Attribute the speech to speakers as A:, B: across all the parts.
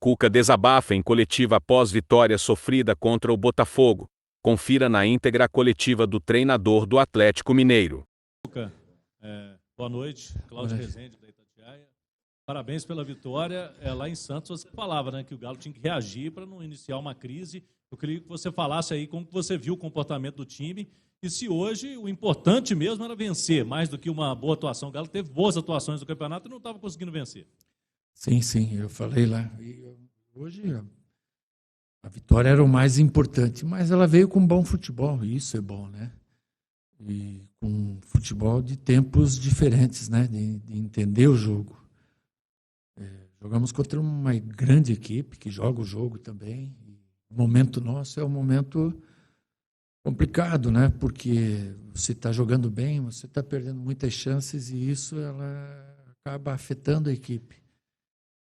A: Cuca desabafa em coletiva após vitória sofrida contra o Botafogo. Confira na íntegra a coletiva do treinador do Atlético Mineiro.
B: Cuca, boa noite, Cláudio Rezende da Itatiaia. Parabéns pela vitória. Lá em Santos você falava, né, que o Galo tinha que reagir para não iniciar uma crise. Eu queria que você falasse aí como que você viu o comportamento do time e se hoje o importante mesmo era vencer, mais do que uma boa atuação. O Galo teve boas atuações no campeonato e não estava conseguindo vencer.
C: Sim, eu falei lá. Hoje a vitória era o mais importante, mas ela veio com bom futebol, e isso é bom, né? E com futebol de tempos diferentes, né? De entender o jogo. Jogamos contra uma grande equipe que joga o jogo também. O momento nosso é um momento complicado, né? Porque você está jogando bem, você está perdendo muitas chances e isso ela acaba afetando a equipe.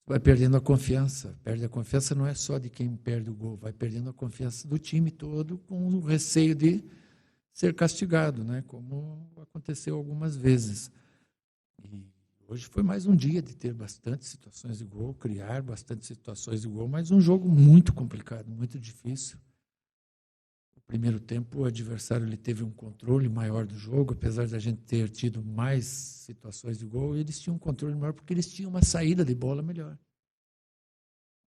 C: Vai perdendo a confiança. Perde a confiança não é só de quem perde o gol, vai perdendo a confiança do time todo com o receio de ser castigado, né? Como aconteceu algumas vezes. E hoje foi mais um dia de ter bastante situações de gol, criar bastante situações de gol, mas um jogo muito complicado, muito difícil. No primeiro tempo, o adversário ele teve um controle maior do jogo, apesar de a gente ter tido mais situações de gol, eles tinham um controle maior porque eles tinham uma saída de bola melhor.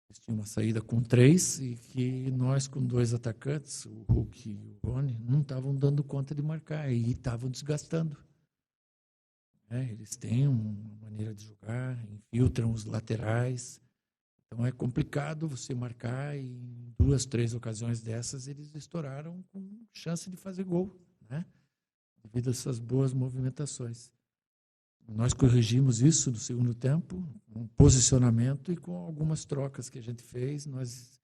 C: Eles tinham uma saída com 3 e que nós, com 2 atacantes, o Hulk e o Rony, não estavam dando conta de marcar e estavam desgastando. Eles têm uma maneira de jogar, infiltram os laterais. Então é complicado você marcar e em 2, 3 ocasiões dessas eles estouraram com chance de fazer gol, né? Devido a essas boas movimentações. Nós corrigimos isso no segundo tempo, com um posicionamento e com algumas trocas que a gente fez, nós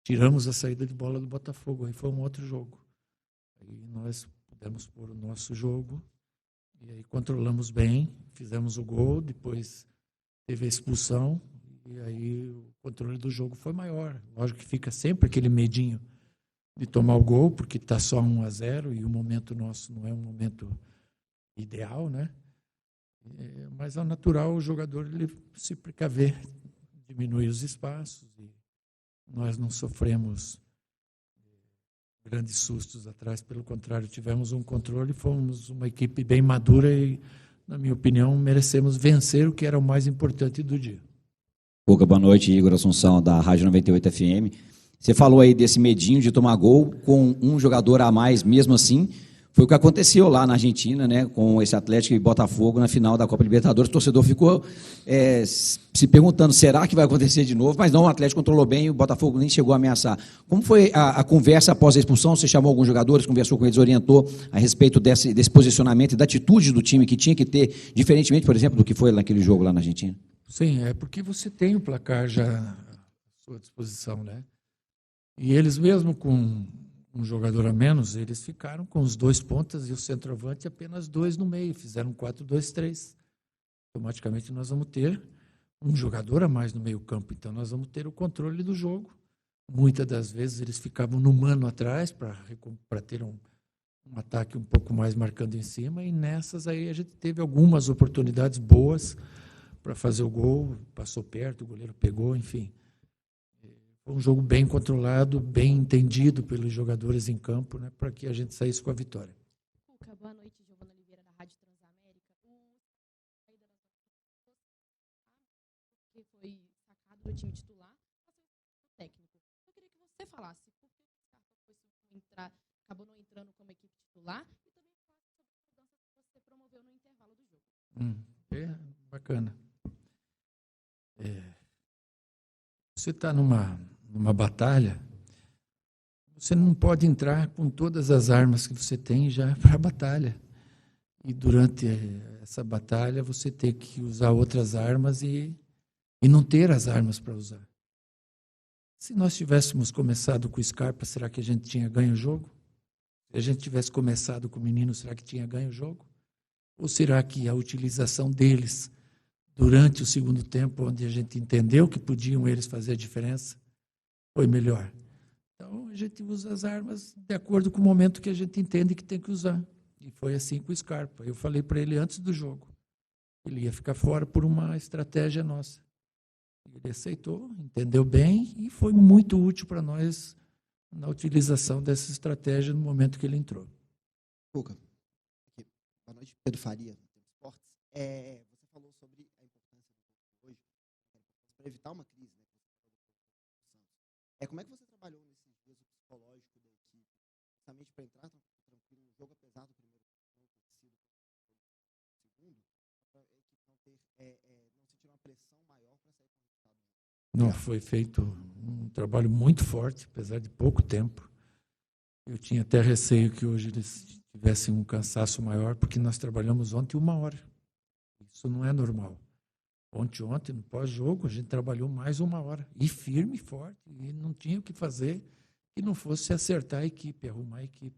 C: tiramos a saída de bola do Botafogo, aí foi um outro jogo. Aí nós pudemos pôr o nosso jogo e aí controlamos bem, fizemos o gol, depois teve a expulsão e aí o controle do jogo foi maior. Lógico que fica sempre aquele medinho de tomar o gol, porque está só 1-0 e o momento nosso não é um momento ideal, né? Mas ao natural o jogador ele se precaver, diminuir os espaços e nós não sofremos grandes sustos atrás, pelo contrário, tivemos um controle, fomos uma equipe bem madura e, na minha opinião, merecemos vencer o que era o mais importante do dia.
D: Cuca, boa noite, Igor Assunção, da Rádio 98 FM. Você falou aí desse medinho de tomar gol com um jogador a mais, mesmo assim, foi o que aconteceu lá na Argentina, né, com esse Atlético e Botafogo na final da Copa Libertadores. O torcedor ficou se perguntando, será que vai acontecer de novo? Mas não, o Atlético controlou bem e o Botafogo nem chegou a ameaçar. Como foi a conversa após a expulsão? Você chamou alguns jogadores, conversou com eles, orientou a respeito desse posicionamento e da atitude do time que tinha que ter, diferentemente, por exemplo, do que foi naquele jogo lá na Argentina?
C: Sim, é porque você tem o placar já à sua disposição, né? E eles mesmo com um jogador a menos, eles ficaram com os 2 pontas e o centroavante apenas 2 no meio, fizeram 4-2-3. Automaticamente nós vamos ter um jogador a mais no meio campo, então nós vamos ter o controle do jogo. Muitas das vezes eles ficavam no mano atrás para ter um ataque um pouco mais marcando em cima e nessas aí a gente teve algumas oportunidades boas para fazer o gol, passou perto, o goleiro pegou, enfim. Foi um jogo bem controlado, bem entendido pelos jogadores em campo, né, para que a gente saísse com a vitória.
E: Cuca, boa noite, Giovana Oliveira, da Rádio Transamérica. Que foi sacado do time titular, o técnico. Eu queria que você falasse por que o Scarpa acabou não entrando como equipe titular e também falasse sobre a mudança que você promoveu no intervalo do jogo.
C: Bacana. Você está numa batalha, você não pode entrar com todas as armas que você tem já para a batalha. E durante essa batalha você tem que usar outras armas e não ter as armas para usar. Se nós tivéssemos começado com o Scarpa, será que a gente tinha ganho o jogo? Se a gente tivesse começado com o Menino, será que tinha ganho o jogo? Ou será que a utilização deles durante o segundo tempo, onde a gente entendeu que podiam eles fazer a diferença, foi melhor? Então, a gente usa as armas de acordo com o momento que a gente entende que tem que usar. E foi assim com o Scarpa. Eu falei para ele antes do jogo. Ele ia ficar fora por uma estratégia nossa. Ele aceitou, entendeu bem e foi muito útil para nós na utilização dessa estratégia no momento que ele entrou.
F: Cuca, boa noite, Pedro Faria, Esportes. Você falou sobre a importância do hoje para evitar uma crise, né? Como é que você trabalhou nesses dias o psicológico da equipe, justamente para entrar tranquilo no jogo, apesar do primeiro segundo, para a equipe não sentir uma pressão maior para sair com o resultado?
C: Não, foi feito um trabalho muito forte, apesar de pouco tempo. Eu tinha até receio que hoje eles tivessem um cansaço maior, porque nós trabalhamos ontem 1 hora. Isso não é normal. Ontem, no pós-jogo, a gente trabalhou mais 1 hora. E firme e forte. E não tinha o que fazer que não fosse acertar a equipe, arrumar a equipe.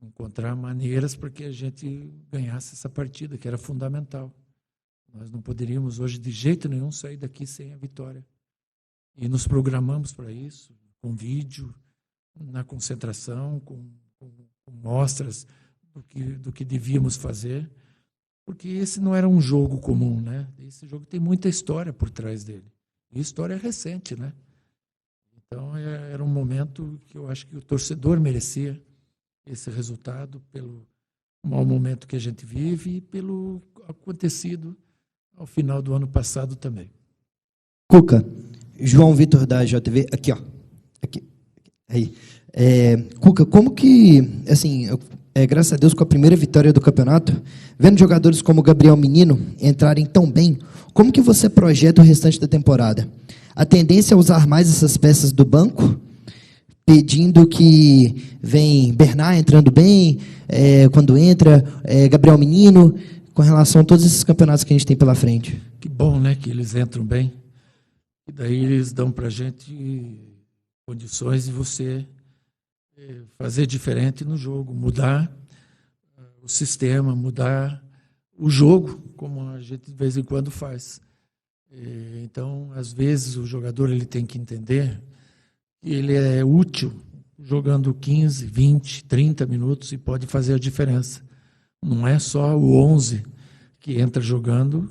C: Encontrar maneiras para que a gente ganhasse essa partida, que era fundamental. Nós não poderíamos hoje, de jeito nenhum, sair daqui sem a vitória. E nos programamos para isso, com vídeo, na concentração, com mostras do que devíamos fazer, porque esse não era um jogo comum, né? Esse jogo tem muita história por trás dele. E história recente, né? Então, era um momento que eu acho que o torcedor merecia esse resultado pelo mau momento que a gente vive e pelo acontecido ao final do ano passado também.
F: Cuca, João Vitor da JTV, aqui, ó. Aqui. Aí. Cuca, como que, assim, graças a Deus, com a primeira vitória do campeonato, vendo jogadores como Gabriel Menino entrarem tão bem, como que você projeta o restante da temporada? A tendência é usar mais essas peças do banco, pedindo que vem Bernard entrando bem, quando entra, Gabriel Menino, com relação a todos esses campeonatos que a gente tem pela frente?
C: Que bom, né, que eles entram bem. E daí eles dão para a gente condições de você fazer diferente no jogo, mudar o sistema, mudar o jogo, como a gente de vez em quando faz. Então, às vezes, o jogador ele tem que entender que ele é útil jogando 15, 20, 30 minutos e pode fazer a diferença. Não é só o 11 que entra jogando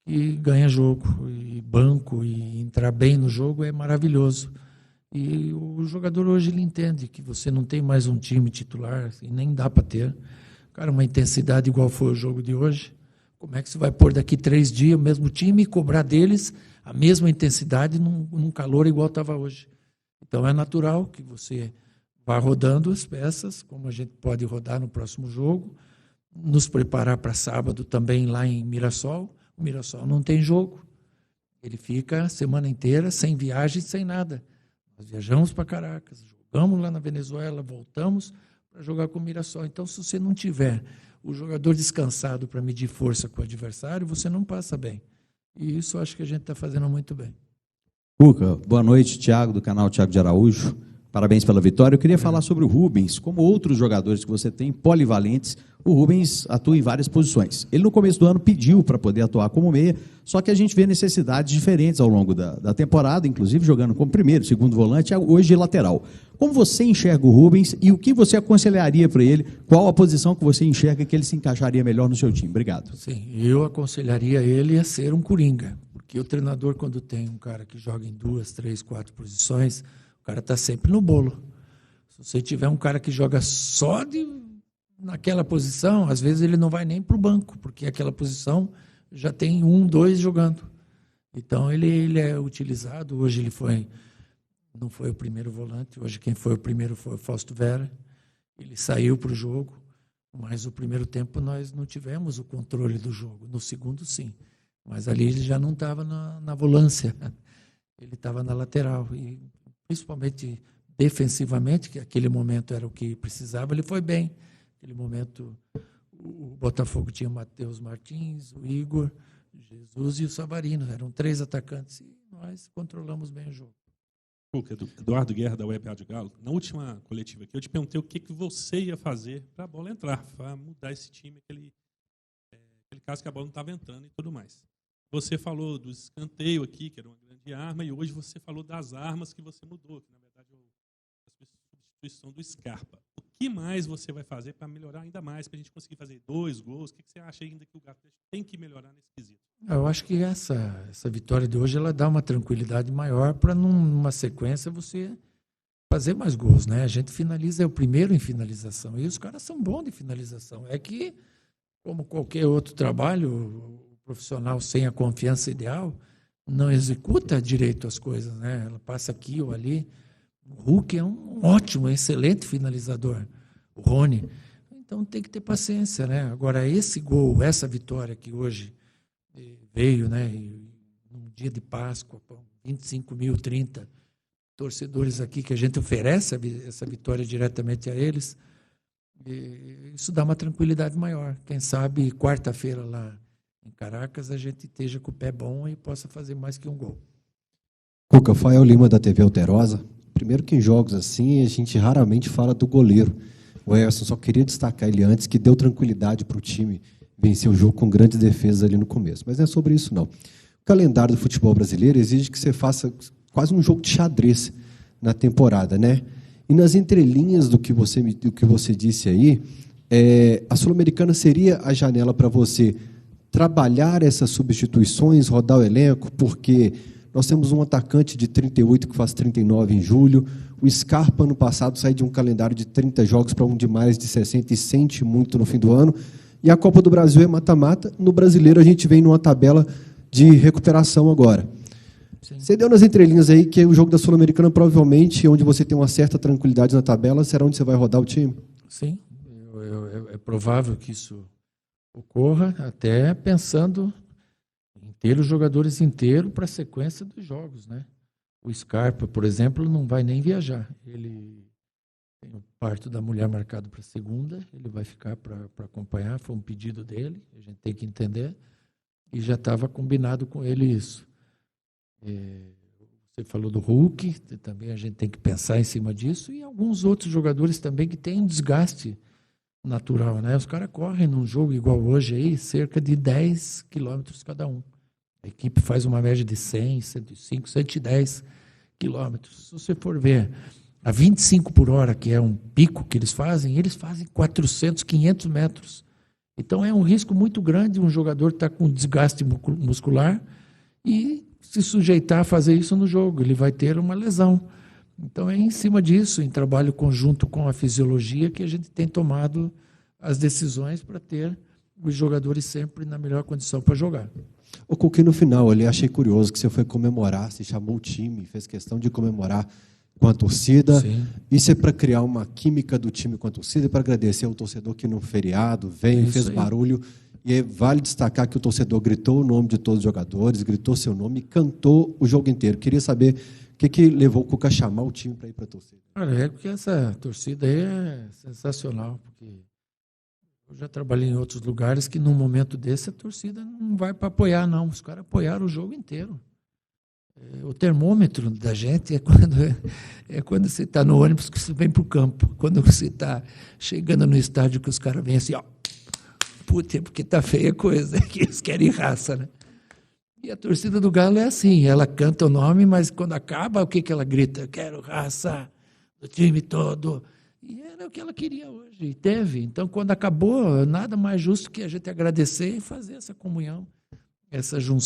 C: e ganha jogo, e banco, e entrar bem no jogo é maravilhoso. E o jogador hoje ele entende que você não tem mais um time titular, e nem dá para ter. Cara, uma intensidade igual foi o jogo de hoje. Como é que você vai pôr daqui 3 dias o mesmo time e cobrar deles a mesma intensidade num calor igual estava hoje? Então é natural que você vá rodando as peças, como a gente pode rodar no próximo jogo, nos preparar para sábado também lá em Mirassol. O Mirassol não tem jogo. Ele fica a semana inteira sem viagem, sem nada. Nós viajamos para Caracas, jogamos lá na Venezuela, voltamos para jogar com o Mirassol. Então, se você não tiver o jogador descansado para medir força com o adversário, você não passa bem. E isso eu acho que a gente está fazendo muito bem.
D: Cuca, boa noite, Thiago, do canal Thiago de Araújo. Parabéns pela vitória. Eu queria falar sobre o Rubens. Como outros jogadores que você tem, polivalentes, o Rubens atua em várias posições. Ele, no começo do ano, pediu para poder atuar como meia, só que a gente vê necessidades diferentes ao longo da temporada, inclusive jogando como primeiro, segundo volante, hoje de lateral. Como você enxerga o Rubens e o que você aconselharia para ele? Qual a posição que você enxerga que ele se encaixaria melhor no seu time? Obrigado.
C: Sim, eu aconselharia ele a ser um coringa, porque o treinador, quando tem um cara que joga em 2, 3, 4 posições, o cara está sempre no bolo. Se você tiver um cara que joga só naquela posição, às vezes ele não vai nem para o banco, porque aquela posição já tem 1, 2 jogando. Então ele é utilizado. Hoje não foi o primeiro volante, hoje quem foi o primeiro foi o Fausto Vera. Ele saiu para o jogo, mas o primeiro tempo nós não tivemos o controle do jogo. No segundo, sim. Mas ali ele já não estava na volância, ele estava na lateral. E principalmente defensivamente, que aquele momento era o que precisava, ele foi bem. Naquele momento, o Botafogo tinha o Matheus Martins, o Igor, Jesus e o Savarino. Eram 3 atacantes e nós controlamos bem o jogo.
G: Eduardo Guerra, da Web Rádio Galo. Na última coletiva aqui, eu te perguntei o que você ia fazer para a bola entrar, para mudar esse time, aquele caso que a bola não estava entrando e tudo mais. Você falou do escanteio aqui, que era uma grande arma, e hoje você falou das armas que você mudou, que na verdade é a substituição do Scarpa. O que mais você vai fazer para melhorar ainda mais, para a gente conseguir fazer 2 gols? O que você acha ainda que o Galo tem que melhorar nesse quesito?
C: Eu acho que essa vitória de hoje ela dá uma tranquilidade maior para numa sequência você fazer mais gols, né? A gente finaliza, é o primeiro em finalização, e os caras são bons de finalização. É que, como qualquer outro trabalho, o profissional sem a confiança ideal não executa direito as coisas, né? Ela passa aqui ou ali. O Hulk é um ótimo, excelente finalizador, o Rony. Então tem que ter paciência, né? Agora, esse gol, essa vitória que hoje veio, né? Num dia de Páscoa, 25 mil, 30 torcedores aqui, que a gente oferece essa vitória diretamente a eles, e isso dá uma tranquilidade maior. Quem sabe, quarta-feira lá em Caracas, a gente esteja com o pé bom e possa fazer mais que um gol.
H: Cuca, Fael Lima da TV Alterosa. Primeiro que em jogos assim, a gente raramente fala do goleiro. O Everson, só queria destacar ele antes, que deu tranquilidade para o time vencer o jogo com grandes defesas ali no começo. Mas não é sobre isso, não. O calendário do futebol brasileiro exige que você faça quase um jogo de xadrez na temporada, né? E nas entrelinhas do que você disse aí, a Sul-Americana seria a janela para você trabalhar essas substituições, rodar o elenco, porque nós temos um atacante de 38 que faz 39 em julho. O Scarpa, ano passado, saiu de um calendário de 30 jogos para um de mais de 60 e sente muito no fim do ano. E a Copa do Brasil é mata-mata. No Brasileiro, a gente vem numa tabela de recuperação agora. Sim. Você deu nas entrelinhas aí que o jogo da Sul-Americana, provavelmente, onde você tem uma certa tranquilidade na tabela, será onde você vai rodar o time?
C: Sim, é provável que isso ocorra, até pensando em ter os jogadores inteiros para a sequência dos jogos, né? O Scarpa, por exemplo, não vai nem viajar. Ele tem o parto da mulher marcado para segunda, ele vai ficar para acompanhar, foi um pedido dele, a gente tem que entender, e já estava combinado com ele isso. Você falou do Hulk, também a gente tem que pensar em cima disso, e alguns outros jogadores também que têm um desgaste natural, né? Os caras correm num jogo igual hoje aí, cerca de 10 quilômetros cada um. A equipe faz uma média de 100, 105, 110 quilômetros. Se você for ver a 25 por hora, que é um pico que eles fazem 400, 500 metros. Então é um risco muito grande um jogador estar com desgaste muscular e se sujeitar a fazer isso no jogo. Ele vai ter uma lesão. Então, é em cima disso, em trabalho conjunto com a fisiologia, que a gente tem tomado as decisões para ter os jogadores sempre na melhor condição para jogar.
H: O Cuca, no final, eu achei curioso que você foi comemorar, você chamou o time, fez questão de comemorar com a torcida.
C: Sim.
H: Isso é para criar uma química do time com a torcida, para agradecer ao torcedor que no feriado veio, fez barulho. E vale destacar que o torcedor gritou o nome de todos os jogadores, gritou seu nome e cantou o jogo inteiro. Queria saber o que levou o Cuca a chamar o time para ir para a torcida.
C: Olha, é porque essa torcida aí é sensacional, porque eu já trabalhei em outros lugares que num momento desse a torcida não vai para apoiar, não. Os caras apoiaram o jogo inteiro. O termômetro da gente é quando você está no ônibus que você vem para o campo. Quando você está chegando no estádio que os caras vêm assim, ó, puta, porque tá feia a coisa, que eles querem raça, né? E a torcida do Galo é assim, ela canta o nome, mas quando acaba, o que ela grita? Eu quero raça do time todo. E era o que ela queria hoje, e teve. Então, quando acabou, nada mais justo que a gente agradecer e fazer essa comunhão, essa junção.